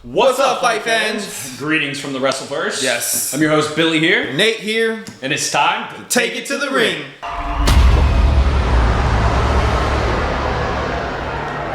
What's up, fight fans? Greetings from the Wrestleverse. Yes. I'm your host, Billy here. Nate here. And it's time to Take it to the ring.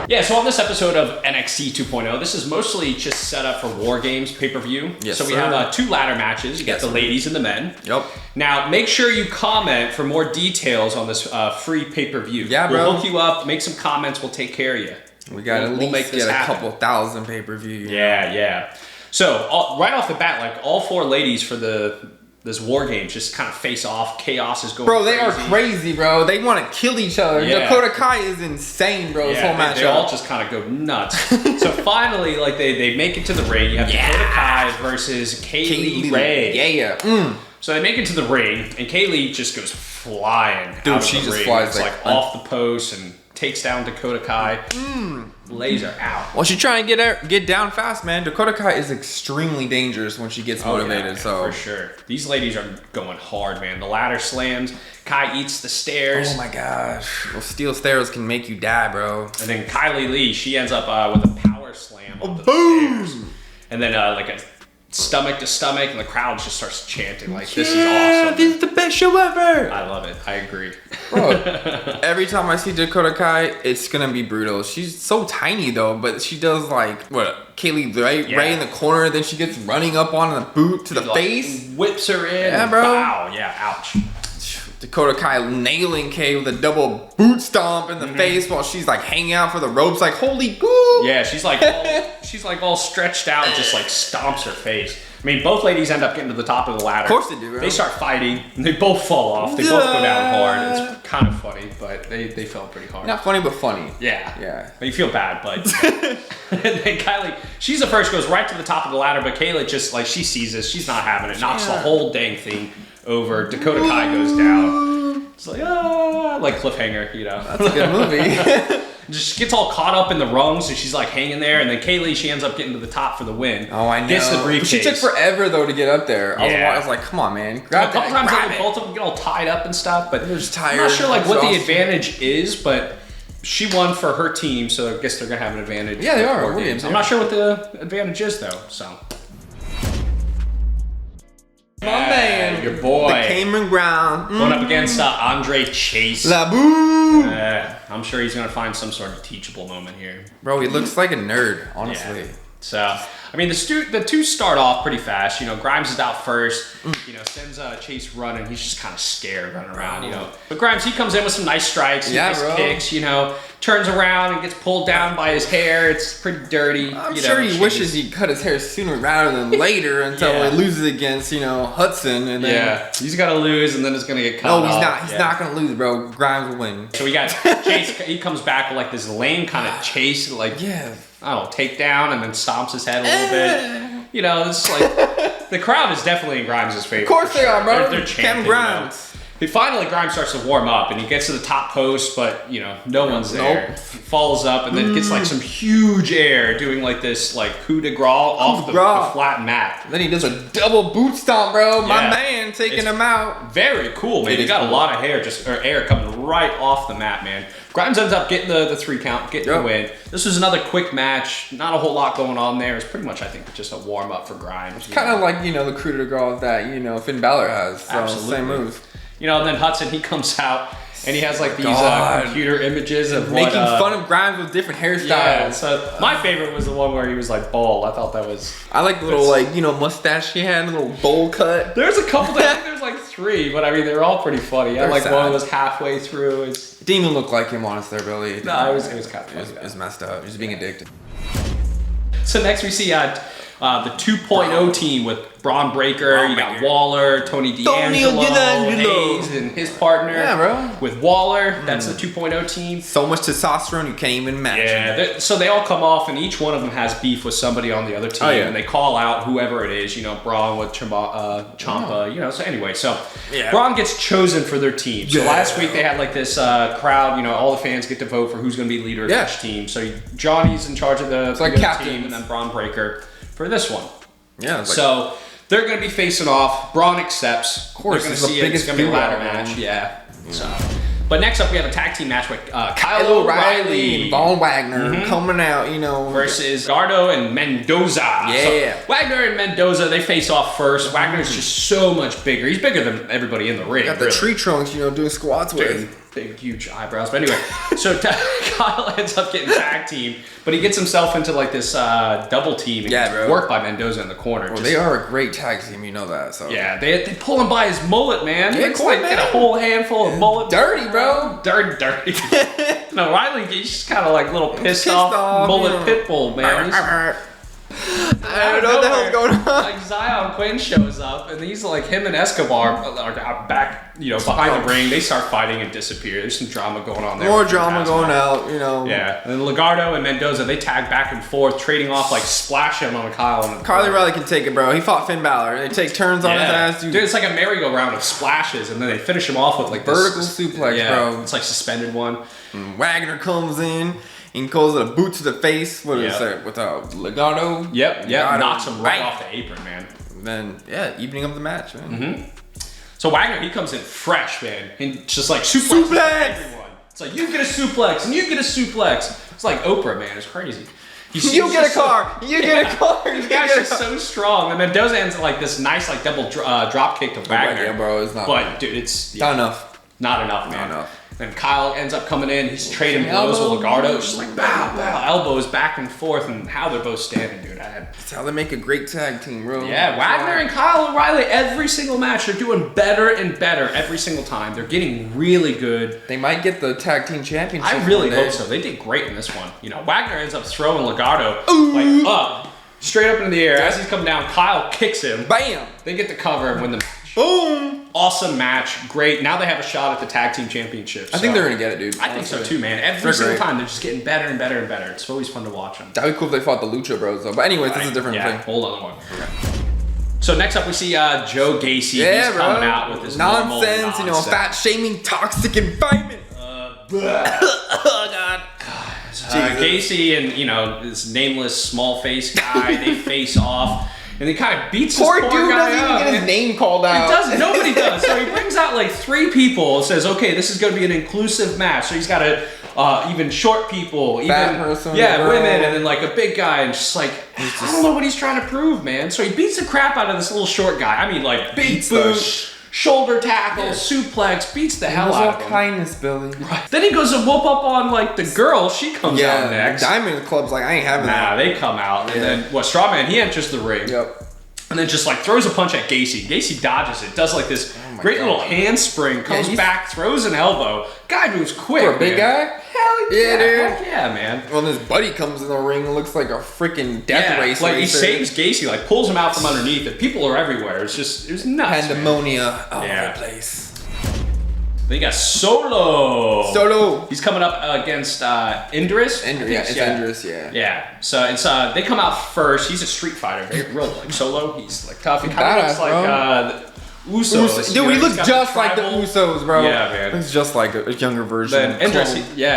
Yeah, so on this episode of NXT 2.0, this is mostly just set up for War Games pay-per-view. Yes, so we sir. have two ladder matches. You got the ladies and the men. Yep. Now, make sure you comment for more details on this free pay-per-view. Yeah, bro. We'll hook you up, make some comments, we'll take care of you. We got at least get a couple thousand pay-per-view. Yeah. So, right off the bat, like all four ladies for this War Games just kind of face off. Chaos is going Bro, crazy. they are crazy, bro. They want to kill each other. Yeah. Dakota Kai is insane, bro, this whole matchup. They all just kind of go nuts. So finally, like they make it to the ring. You have Dakota Kai versus Kaylee Ray. Yeah. So they make it to the ring, and Kaylee just goes flying Dude, out of she the just ring. flies It's like off the post and takes down Dakota Kai. Lays her out. Well, she's trying to get down fast, man. Dakota Kai is extremely dangerous when she gets motivated. So for sure, these ladies are going hard, man. The ladder slams. Kai eats the stairs. Oh my gosh, those steel stairs can make you die, bro. And then Kylie Lee, she ends up with a power slam. Oh, onto boom! the stairs. And then like a stomach to stomach, and the crowd just starts chanting like, "This is awesome! This is the best show ever!" I love it. I agree, Bro. Every time I see Dakota Kai, it's gonna be brutal. She's so tiny though, but she does like Kaylee Ray in the corner. Then she gets running up on the boot to the face, whips her in. Yeah, bro. Wow, yeah, ouch. Dakota Kai nailing Kay with a double boot stomp in the face while she's like hanging out for the ropes, like holy goo. Yeah, she's like all stretched out, just like stomps her face. I mean, both ladies end up getting to the top of the ladder. Of course they do, bro. They start fighting, and they both fall off. They both go down hard. It's kind of funny, but they fell pretty hard. Not funny, but funny. Yeah. You feel bad, but and then Kylie, she's the first, goes right to the top of the ladder, but Kayla just like she sees this, she's not having it, knocks the whole dang thing over. Dakota Kai goes down. It's like like cliffhanger, you know. That's a good movie. Just gets all caught up in the rungs, and she's like hanging there. And then Kaylee, she ends up getting to the top for the win. Oh, I know. Gets the briefcase. She took forever though to get up there. I was like, come on, man, grab a couple times, grab like, both of them get all tied up and stuff. But they're just tired. I'm not sure like what the exhausted. advantage is, but she won for her team, so I guess they're gonna have an advantage. Yeah, they are. War Games. I'm not sure what the advantage is though. So. My man, your boy, the Cameron Brown, going up against Andre Chase. La Boo. I'm sure he's gonna find some sort of teachable moment here. Bro, he looks like a nerd, honestly. Yeah. So, I mean, the two start off pretty fast. You know, Grimes is out first. You know, sends Chase running. He's just kind of scared running around. You know, but Grimes, he comes in with some nice strikes, nice kicks. You know, turns around and gets pulled down by his hair. It's pretty dirty. I'm sure he wishes he cut his hair sooner rather than later until he loses against Hudson. And then he's got to lose, and then it's gonna get cut off. No, he's not. He's not gonna lose, bro. Grimes will win. So we got Chase. He comes back with like this lame kind of chase, like I don't know, takedown, and then stomps his head a little bit. You know, it's like the crowd is definitely in Grimes' favor. Of course they are, bro. They're chanting. Grimes. Finally, Grimes starts to warm up, and he gets to the top post, but no one's there. Falls up, and then gets like some huge air, doing like this like coup de grace off the flat mat. Then he does a double boot stomp, bro. My man taking him out. Very cool, man. He got a lot of air coming right off the mat, man. Grimes ends up getting the 3 count, getting the win. This was another quick match. Not a whole lot going on there. It's pretty much, I think, just a warm up for Grimes. Kind of like the coup de grace that Finn Balor has. So absolutely. Same move. And then Hudson, he comes out and he has like these computer images of making fun of Grimes with different hairstyles. Yeah, so my favorite was the one where he was like bald. I thought that was. I like the little mustache he had, a little bowl cut. There's a couple. I think there's like 3, but I mean they're all pretty funny. I like sad. One was halfway through. It didn't even look like him, honestly, really. No, it was kind of funny. It was messed up. He was being addicted. So next we see the 2.0 team with Bron Brekker, you got Waller, Tony D'Angelo, Hayes, and his partner. Yeah, bro. With Waller, that's the 2.0 team. So much testosterone, you can't even imagine. Yeah, so they all come off, and each one of them has beef with somebody on the other team, and they call out whoever it is, Braun with Ciampa, so anyway, Braun gets chosen for their team. So last week they had like this crowd, all the fans get to vote for who's going to be leader of each team. So Johnny's in charge of the team, and then Bron Brekker for this one. Yeah. So they're going to be facing off. Braun accepts. Of course, they're going to see it's going to be a ladder match. Yeah. So But next up, we have a tag team match with Kyle O'Reilly and Von Wagner coming out, you know. Versus Gargano and Mendoza. Yeah. So Wagner and Mendoza, they face off first. Wagner's just so much bigger. He's bigger than everybody in the ring. Got the tree trunks, you know, doing squats with. Big, huge eyebrows. But anyway, so Kyle ends up getting tag team, but he gets himself into like this double team and gets worked by Mendoza in the corner. Well, they are a great tag team, you know that. So yeah, they pull him by his mullet, man. Yeah, It's like get a whole handful of mullet. Dirty, bro. Dirty. No, Riley, he's just kind of like little pissed off mullet pit bull, man. I don't know what the hell's going on. Like Zion Quinn shows up, and he's like him and Escobar are back, you know, behind the ring. They start fighting and disappear. There's some drama going on there. More drama going out, you know. Yeah, and then Gargano and Mendoza, they tag back and forth, trading off like splash him on Kyle. Carly Riley can take it, bro. He fought Finn Balor. They take turns on his ass, dude. It's like a merry-go-round of splashes, and then they finish him off with like vertical suplex, bro. It's like suspended one. And Wagner comes in. And calls it a boot to the face. What is that? With Legado? Yep. Knocks him right off the apron, man. Then, evening up the match, man. So Wagner, he comes in fresh, man. And just like suplex everyone. It's like, you get a suplex, and you get a suplex. It's like Oprah, man. It's crazy. You get a car. You get a car. This guy's just so strong. And Mendoza ends like this nice like double drop kick to Wagner. Yeah, bro. It's not. But, dude, it's... Not enough. Not enough, man. Not enough. And Kyle ends up coming in. He's trading blows with Gargano. It's just like bow, elbows back and forth, and how they're both standing, dude. That's how they make a great tag team, bro. Yeah, Wagner and Kyle O'Reilly, every single match, they're doing better and better every single time. They're getting really good. They might get the tag team championship. I really hope so. They did great in this one. You know, Wagner ends up throwing Legado like up, straight up into the air. As he's coming down, Kyle kicks him. Bam! They get the cover and win the match. Boom! Awesome match. Great. Now they have a shot at the tag team championship. I think they're going to get it, dude. I think so too, man. Every single time, they're just getting better and better and better. It's always fun to watch them. That'd be cool if they fought the Lucha Bros, though. But anyways, this is a different thing. Whole other one. Okay. So next up, we see Joe Gacy. He's coming out with his nonsense, you know, fat shaming, toxic environment. Oh, God. Gacy and, you know, this nameless small face guy, they face off. And he kind of beats this poor dude guy doesn't even get his name called out. It doesn't. Nobody does. So he brings out like 3 people and says, okay, this is going to be an inclusive match. So he's got even short people, fat person, women, and then like a big guy. And just like, I don't know what he's trying to prove, man. So he beats the crap out of this little short guy. I mean, like big boot, shoulder tackle, suplex, beats the hell out of him. Kindness, Billy. Right. Then he goes to whoop up on like the girl. She comes out next. Diamond Club's like, I ain't having that. Nah, they come out. And then Strawman, he enters the ring. Yep. And then just like throws a punch at Gacy. Gacy dodges it, does like this great little handspring, comes back, throws an elbow. Guy moves quick. For a big guy? Hell yeah, dude. Heck yeah, man. Well, his buddy comes in the ring and looks like a freaking death race. Like he saves Gacy, like pulls him out from underneath it. People are everywhere. It was nuts. Pandemonium all over the place. Then you got Solo. He's coming up against Indoris. Indoris, Yeah. So it's they come out first. He's a street fighter, real like Solo. He's like tough. He kind of looks like Usos. Dude, he looks just like the Usos, bro. Yeah, man. Looks just like a younger version. Then Indoris,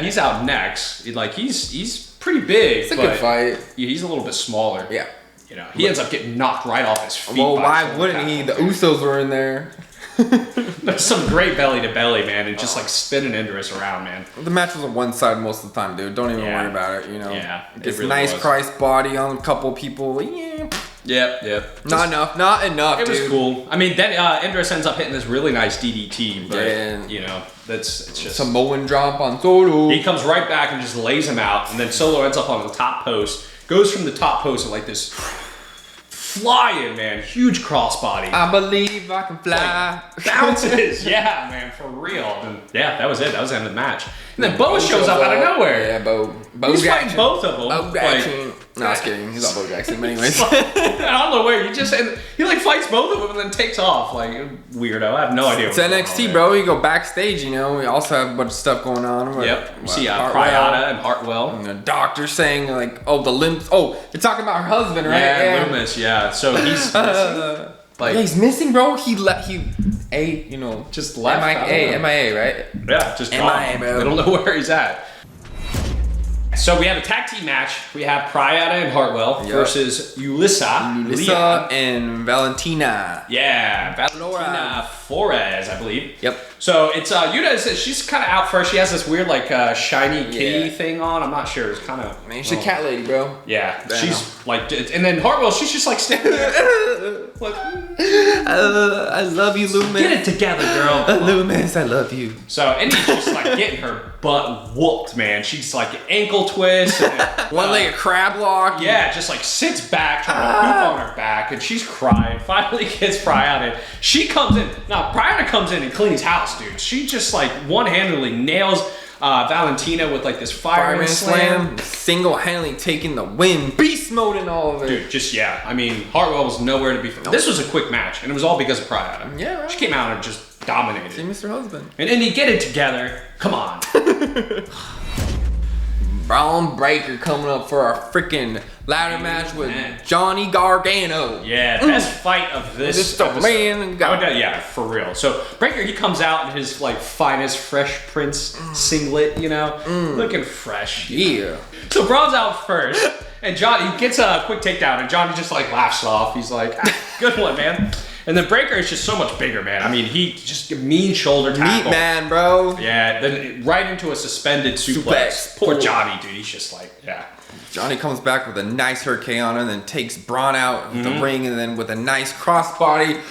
he's out next. He's pretty big. It's a good fight. Yeah, he's a little bit smaller. Yeah. You know, he ends up getting knocked right off his feet. Well, why wouldn't he? The Usos were in there. There's some great belly to belly, man, and just like spinning Indoris around, man. The match was on one side most of the time, dude. Don't even worry about it, you know. Yeah, it's really nice Christ body on a couple people. Yep. Not enough. It was cool. I mean, then Indoris ends up hitting this really nice DDT, but you know, it's just Samoan drop on Solo. He comes right back and just lays him out, and then Solo ends up on the top post, goes from the top post and like this. Flying, man. Huge crossbody. I believe I can fly. Like, bounces. Yeah, man, for real. And that was it. That was the end of the match. And then Bo shows up out of nowhere. Yeah, Bo He's Jackson. fighting both of them. Bo Jackson. No, I was kidding. He's not Bo Jackson, but anyways. I don't know where. He like fights both of them and then takes off. Like, weirdo. I have no idea. It's NXT, bro. You go backstage, you know. We also have a bunch of stuff going on. Yep. We see Priyada and Hartwell. And the doctor saying, like, the limbs. Oh, you're talking about her husband, right? Yeah, Loomis, So he's he's missing, bro. He just left. MIA, right? Yeah, just gone. bro. They don't know where he's at. So we have a tag team match. We have Priyada and Hartwell versus Ulissa and Valentina. Yeah, Valentina Flores, I believe. Yep. So it's Yuta. She's kind of out first. She has this weird like shiny kitty thing on. I'm not sure. It's kind of. Man, she's a cat lady, bro. Yeah, she's like, and then Hartwell. She's just like standing there. Like, I love you, Loomis. Get it together, girl. Loomis, I love you. So Indy's just like getting her butt whooped, man. She's like ankle twist, and one-legged crab walk. Yeah, just like sits back, trying to poop on her back, and she's crying. Finally gets Priyada in. She comes in. Now Priyada comes in and cleans house, dude. She just like one-handedly nails Valentina with like this fireman slam. Single-handedly taking the win. Beast mode and all of it. Dude, just I mean, Hartwell was nowhere to be found. This was a quick match, and it was all because of Priyada. Yeah, right. She came out and just dominated. See, Mr. Husband. And Indy, get it together. Come on. Bron Brekker coming up for our freaking ladder match with Johnny Gargano. Yeah, best fight of this episode. Man, yeah, for real. So Brekker, he comes out in his like finest Fresh Prince singlet, you know, looking fresh. Yeah. So Bron's out first, and Johnny gets a quick takedown, and Johnny just like laughs it off. He's like, good one, man. And then Brekker is just so much bigger, man. I mean, he just a mean shoulder tackle. Meat man, bro. Yeah, then right into a suspended suplex. Poor Johnny, dude. He's just like, Johnny comes back with a nice hurricane on and then takes Bron out of the ring, and then with a nice crossbody,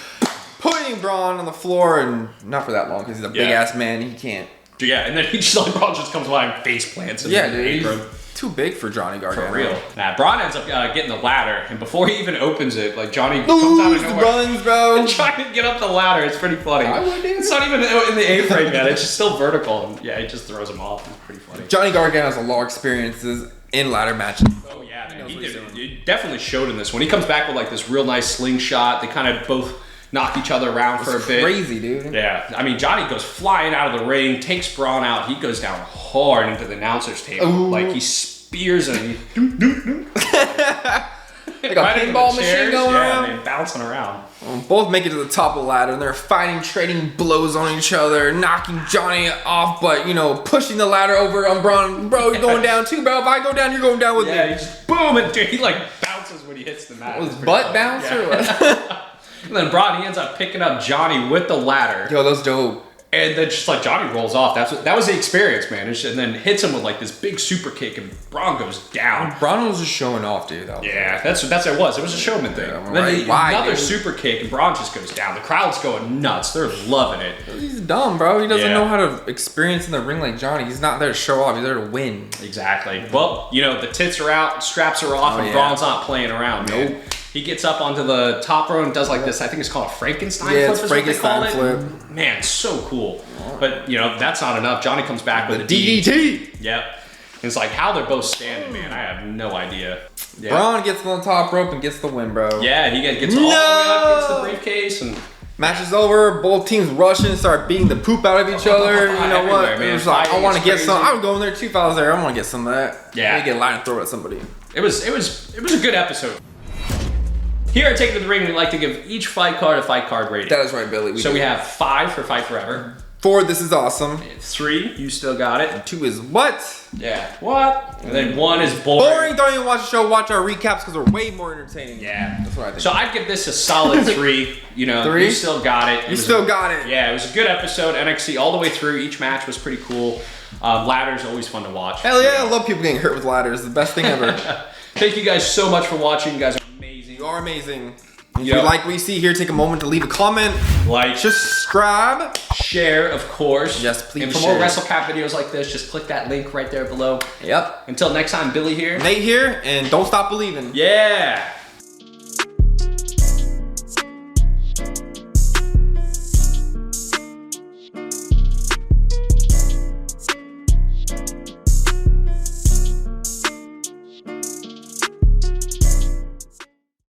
putting Bron on the floor, and not for that long because he's a big ass man. He can't. Yeah, and then he just like Bron just comes by and face plants in the apron. Too big for Johnny Gargano. For real. Nah, Bron ends up getting the ladder, and before he even opens it, like Johnny comes out of nowhere. Runs, bro. And trying to get up the ladder. It's pretty funny. It's not even in the A-frame yet. It's just still vertical. And yeah, it just throws him off. It's pretty funny. Johnny Gargano has a lot of experiences in ladder matches. Oh yeah, man. He definitely showed in this one. He comes back with like this real nice slingshot. They kind of both knock each other around for a bit. Crazy, dude. Yeah, I mean, Johnny goes flying out of the ring, takes Bron out. He goes down hard into the announcer's table. Ooh. Like he spears and like a pinball machine going around. And bouncing around. Both make it to the top of the ladder, and they're fighting, trading blows on each other, knocking Johnny off, but, you know, pushing the ladder over on Bron. Bro, you're going down too, bro. If I go down, you're going down with me. Yeah, he just boom, and dude, he like bounces when he hits the mat. Was butt bounce or what? And then Bron, he ends up picking up Johnny with the ladder. Yo, that's dope. And then just like Johnny rolls off. That was the experience, man. And then hits him with like this big super kick, and Bron goes down. Bron was just showing off, dude. Yeah, that's what it was. It was a showman thing. Yeah, and then another super kick, and Bron just goes down. The crowd's going nuts. They're loving it. He's dumb, bro. He doesn't know how to experience in the ring like Johnny. He's not there to show off. He's there to win. Exactly. Well, you know, the tits are out, straps are off, and Bron's not playing around, man. Nope. He gets up onto the top row and does like this. I think it's called a Frankenstein flip. It's Frankenstein flip. Man, so cool. But, you know, that's not enough. Johnny comes back with a DDT. Yep. It's like how they're both standing, man. I have no idea. Yeah. Bron gets on the top rope and gets the win, bro. Yeah, he gets all the way up, gets the briefcase, and match is over. Both teams rush and start beating the poop out of each other. You know what? Man. It was like, I want to get some. I would go in there too if I was there. I want to get some of that. Yeah. Get a line and throw it at somebody. It was a good episode. Here at Take It to the Ring, we like to give each fight card a fight card rating. That is right, Billy. We have 5 for Fight Forever. 4, this is awesome. 3, you still got it. And 2 is what? Yeah, what? And then 1 is boring. Boring, don't even watch the show. Watch our recaps because they're way more entertaining. Yeah. That's what I think. So I'd give this a solid 3. You know, 3? You still got it. You still got it. Yeah, it was a good episode. NXT all the way through. Each match was pretty cool. Ladders always fun to watch. Hell yeah, I love people getting hurt with ladders. It's the best thing ever. Thank you guys so much for watching. You guys are amazing. You are amazing. If you like what you see here, take a moment to leave a comment. Like. Subscribe. Share, of course. Yes, please. And for more WrestleCap videos like this, just click that link right there below. Yep. Until next time, Billy here. Nate here, and don't stop believing. Yeah.